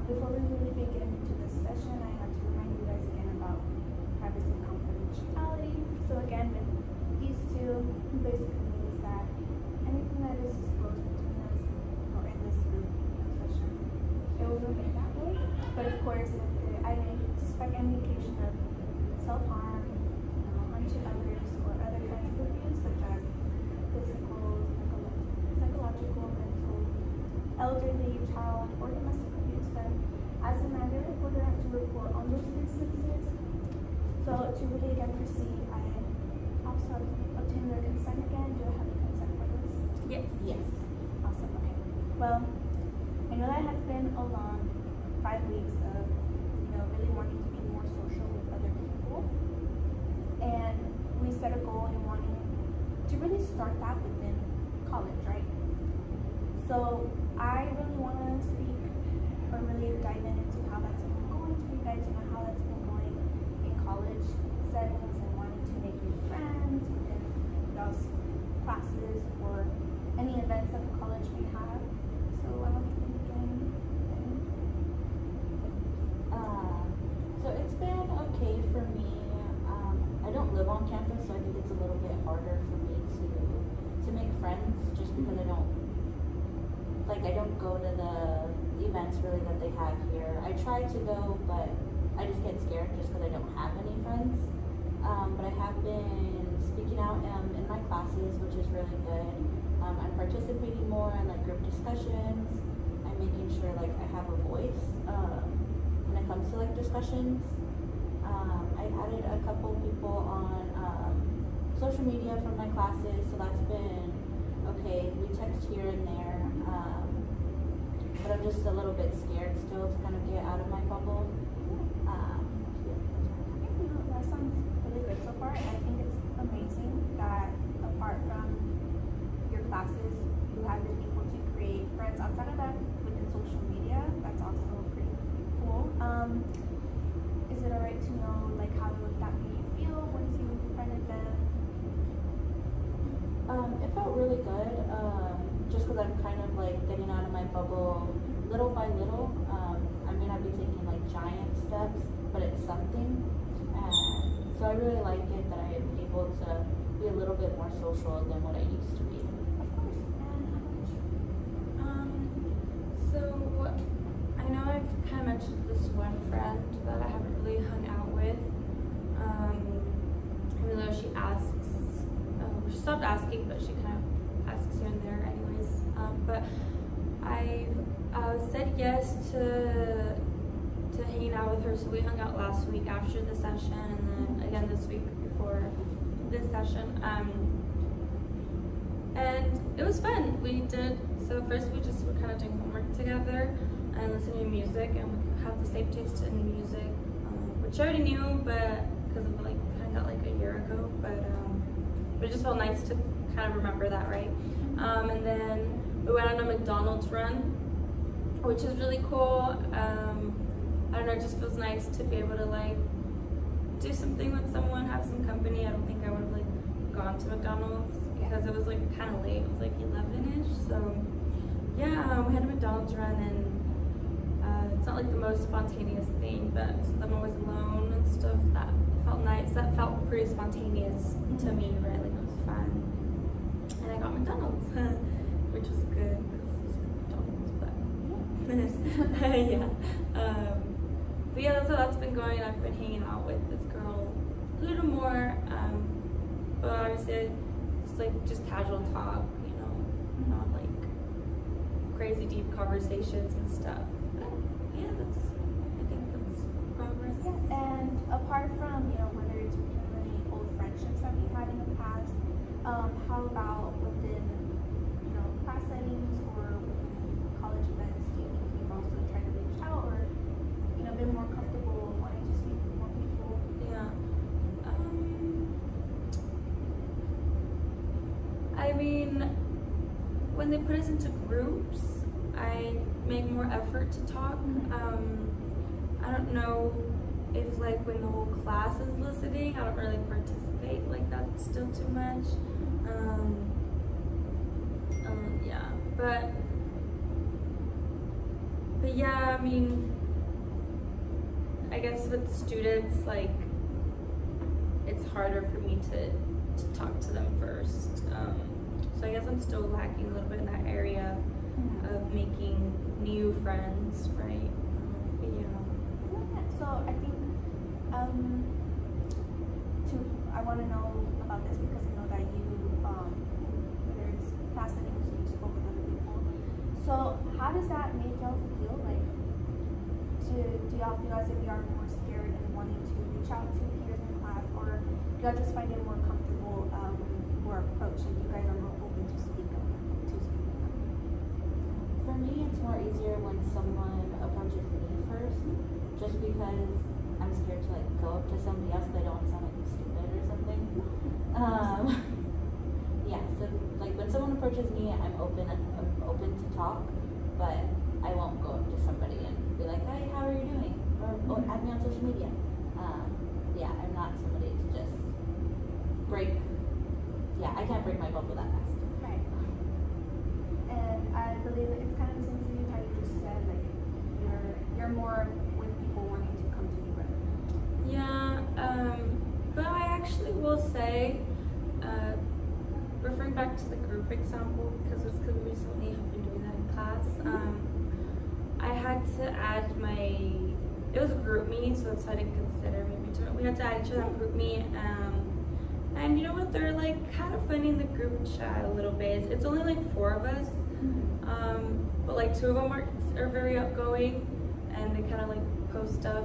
Before we really begin into this session, I have to remind you guys again about privacy and confidentiality. So again, with these two, basically means that anything that is disclosed between us or in this group session, it will remain that way. But of course, if I suspect any indication of self-harm, unto others, or other kinds of abuse, such as physical, psychological, mental, elderly, child, or domestic abuse, then as a matter, we're going to have to report on those instances. So to really again proceed, I also obtain their consent again. Do I have your consent for this? Yes. Yes. Awesome. Okay. Well, I know that has been a long 5 weeks of really wanting to be more social with other people, and we set a goal in wanting to really start that within college, right? So I really want to speak or really dive into how that's been going for you guys, how that's been going in college settings and wanting to make new friends within those classes or any events that the college may have. So I want to begin. So it's been okay for me. I don't live on campus, so I think it's a little bit harder for me to make friends, just because I don't go to the events really that they have here. I try to go, but I just get scared just because I don't have any friends. But I have been speaking out in my classes, which is really good. I'm participating more in group discussions. I'm making sure I have a voice when it comes to discussions. I added a couple people on social media from my classes, so that's been okay. We text here and there. But I'm just a little bit scared still to kind of get out of my bubble. That sounds really good so far, and I think it's amazing that apart from your classes, you have been able to create friends outside of that within social media. That's also pretty cool. Is it alright to know how that made you feel once you befriended them? It felt really good. Just because I'm kind of getting out of my bubble little by little. I may not be taking giant steps, but it's something. And so I really like it that I am able to be a little bit more social than what I used to be. Of course. And how about you? So I know I've kind of mentioned this one friend that I haven't really hung out with. Even though she asks, she stopped asking, but she kind of asks here and there anyways. But I said yes to hanging out with her, so we hung out last week after the session, and then again this week before this session. And it was fun. So first we just were kind of doing homework together and listening to music, and we have the same taste in music, which I already knew, but because of kind of got a year ago, but it just felt nice to kind of remember that, right? And then we went on a McDonald's run, which is really cool. I don't know, it just feels nice to be able to do something with someone, have some company. I don't think I would have gone to McDonald's because it was kind of late. It was 11-ish. So yeah, we had a McDonald's run, and it's not the most spontaneous thing, but since I'm always alone and stuff, that felt nice. That felt pretty spontaneous to me, right? It was fun. And I got McDonald's, which was good because it's McDonald's, but yeah. But yeah, so that's been going. I've been hanging out with this girl a little more, but obviously it's just casual talk, not crazy deep conversations and stuff. But yeah, I think that's progress. Yeah, and apart from whether it's really old friendships that we've had in the past, how about within class settings or within college events? Do you think you've also tried to reach out or been more comfortable wanting to speak with more people? Yeah. I mean, when they put us into groups, I make more effort to talk. I don't know if when the whole class is listening, I don't really participate that's still too much. Yeah, but yeah, I mean, I guess with students, like, it's harder for me to talk to them first. So I guess I'm still lacking a little bit in that area of making new friends, right? But yeah. So I think I want to know about this because I know that you, whether it's class settings, you spoke with other people. So how does that make y'all feel? Like, do y'all feel as if you are more scared and wanting to reach out to peers in class, or do y'all just find it more comfortable when people are approached and you guys are more open to speak up? For me, it's more easier when someone approaches me first, just because I'm scared to like go up to somebody else, but I don't want to sound like stupid or something. Yeah, so like when someone approaches me, I'm open to talk, but I won't go up to somebody and be like, "Hey, how are you doing?" or add me on social media. Yeah, I'm not somebody to just break. Yeah, I can't break my bubble that fast. Right. And I believe that it's kind of the same for you, how you just said, like you're more with people wanting to come to you, right? Yeah, but I actually will say, referring back to the group example, because we recently have been doing that in class, I had to add it was a group me, so that's why I didn't consider maybe two. We had to add each other on group me, and you know what, they're like kind of funny in the group chat a little bit. It's only like 4 of us, but like 2 of them are very outgoing, and they kind of like post stuff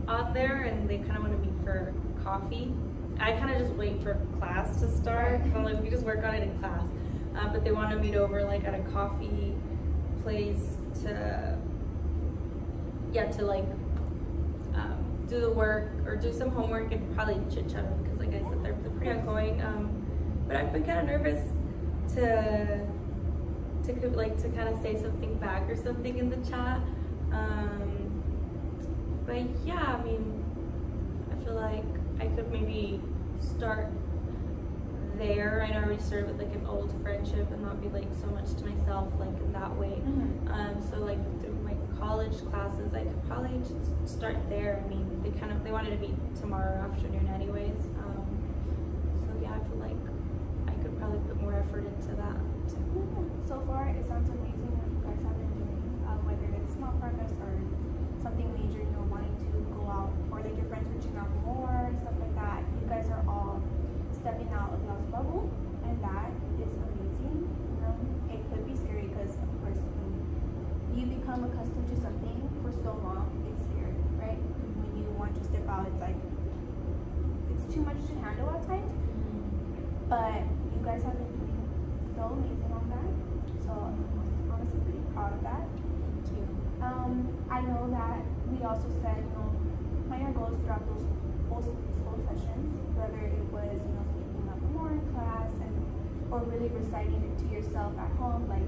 out there, and they kind of want to meet for coffee. I kind of just wait for class to start, because I'm like, we just work on it in class. But they want to meet over like at a coffee place to like do the work or do some homework and probably chit chat, because like I said, they're pretty outgoing. But I've been kind of nervous to kind of say something back or something in the chat. But yeah, I mean, I feel like I could maybe start there. I know I already started with like an old friendship and not be like so much to myself like in that way. So like through my college classes, I could probably just start there. I mean, they wanted to meet tomorrow afternoon anyways. So yeah, I feel like I could probably put more effort into that. So far, it sounds amazing what you guys have been doing, whether it's small progress or something major, you know, wanting to go out, or like your friends reaching out more, stuff like that. You guys are all stepping out of y'all's bubble, and that is amazing. You know, it could be scary because, of course, when you become accustomed to something for so long, it's scary, right? When you want to step out, it's like it's too much to handle at times. But you guys have been doing so amazing on that. So I'm honestly pretty proud of that. Thank you. I know that we also said, you know, minor goals throughout those whole sessions, whether it was, you know, speaking up more in class or really reciting it to yourself at home, like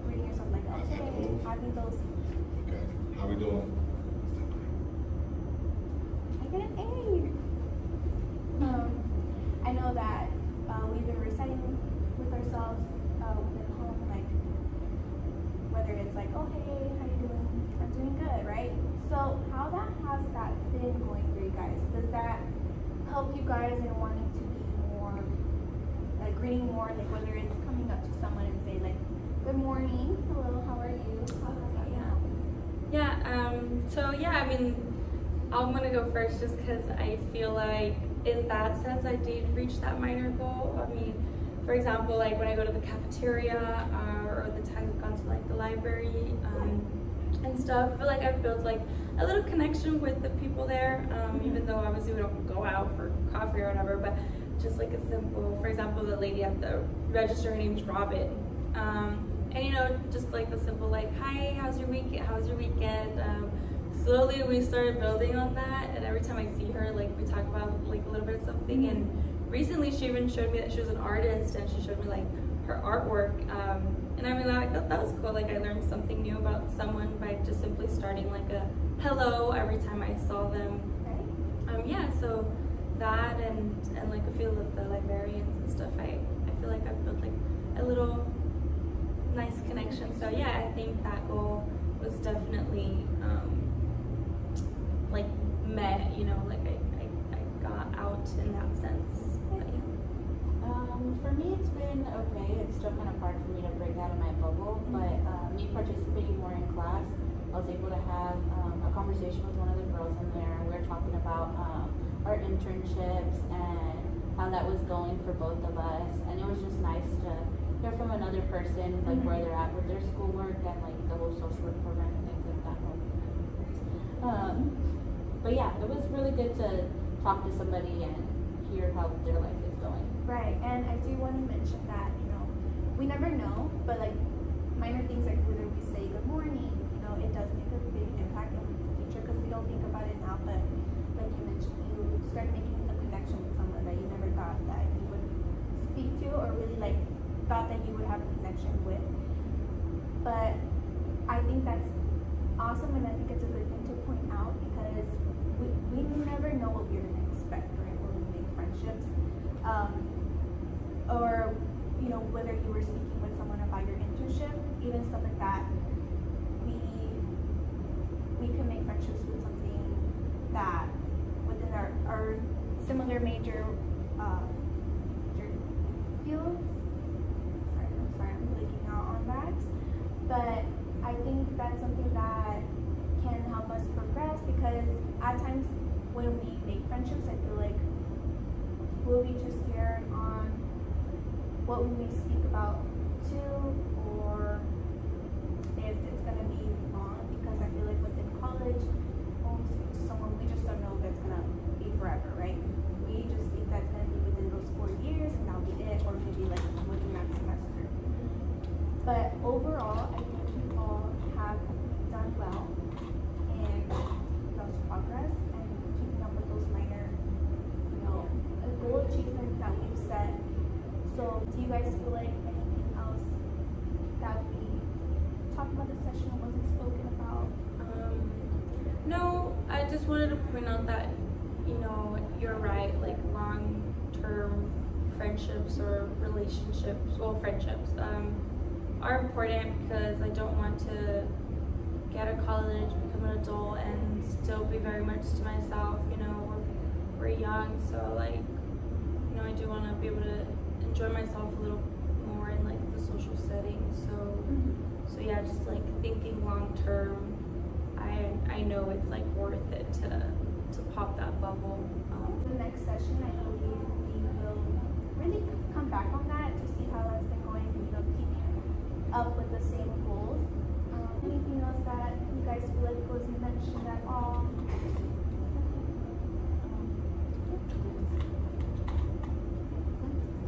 reading yourself like, okay, having those. Okay, how we doing? I get an A. I know that we've been reciting with ourselves within home, like whether it's like, oh hey, how you doing? I'm doing good, right? So how has that been going for you guys? Does that help you guys in wanting to be more, like greeting more, like whether it's coming up to someone and say like, good morning, hello, how are you? How has that been helping? Yeah, so yeah, I mean, I'm gonna go first just because I feel like in that sense I did reach that minor goal. I mean, for example, like when I go to the cafeteria or the times I've gone to like the library and stuff, I feel like I've built like a little connection with the people there, even though obviously we don't go out for coffee or whatever, but just like a simple, for example, the lady at the register, her name's Robin, and you know, just like the simple like, hi, how's your weekend? Slowly we started building on that, and every time I see her, like we talk about like a little bit of something. And recently she even showed me that she was an artist, and she showed me like her artwork, and I mean, I thought that was cool. Like I learned something new about someone by just simply starting like a hello every time I saw them. Yeah, so that and like a few of the librarians and stuff, I feel like I've built like a little nice connection. So yeah, I think that goal was definitely like met, you know, like I got out in that sense. But yeah. For me, it's been okay. It's still kind of hard for me to break out of my bubble, but me participating more in class, I was able to have a conversation with one of the girls in there. We were talking about our internships and how that was going for both of us, and it was just nice to hear from another person, like where they're at with their schoolwork and like the whole social work program and things like that. But yeah, it was really good to talk to somebody and hear how their life is going. Right, and I do want to mention that, you know, we never know, but like minor things like whether we say good morning, you know, it does make a big impact in the future because we don't think about it now, but like you mentioned, you start making a connection with someone that you never thought that you would speak to or really like thought that you would have a connection with. But I think that's awesome, and I think it's a good thing to point out because we never know what we're going to expect, right, when we make friendships. Or, you know, whether you were speaking with someone about your internship, even stuff like that, we can make friendships with something that within our similar major fields. I'm sorry, I'm blanking out on that. But I think that's something that can help us progress because at times when we make friendships, I feel like we'll be too scared on what we may speak about to, or if it's going to be long, because I feel like within college, when we speak to someone, we just don't know if it's going to be forever, right? We just think that's going to be within those 4 years and that'll be it, or maybe like within that semester. But overall, I think we all have done well in those progress and keeping up with those minor, you know, goal achievements that we've set. So do you guys feel like anything else that we talked about this session wasn't spoken about? No, I just wanted to point out that, you know, you're right, like long-term friendships or relationships, well, friendships, are important because I don't want to get out of college, become an adult, and still be very much to myself. You know, we're young, so like, you know, I do want to be able to enjoy myself a little more in like the social setting. So yeah, just like thinking long term, I know it's like worth it to pop that bubble. The next session, I believe we will really come back on that to see how that's been going, you know, keeping up with the same goals. Anything else that you guys feel like wasn't mentioned at all?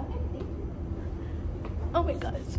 Okay, thank you. Oh my gosh.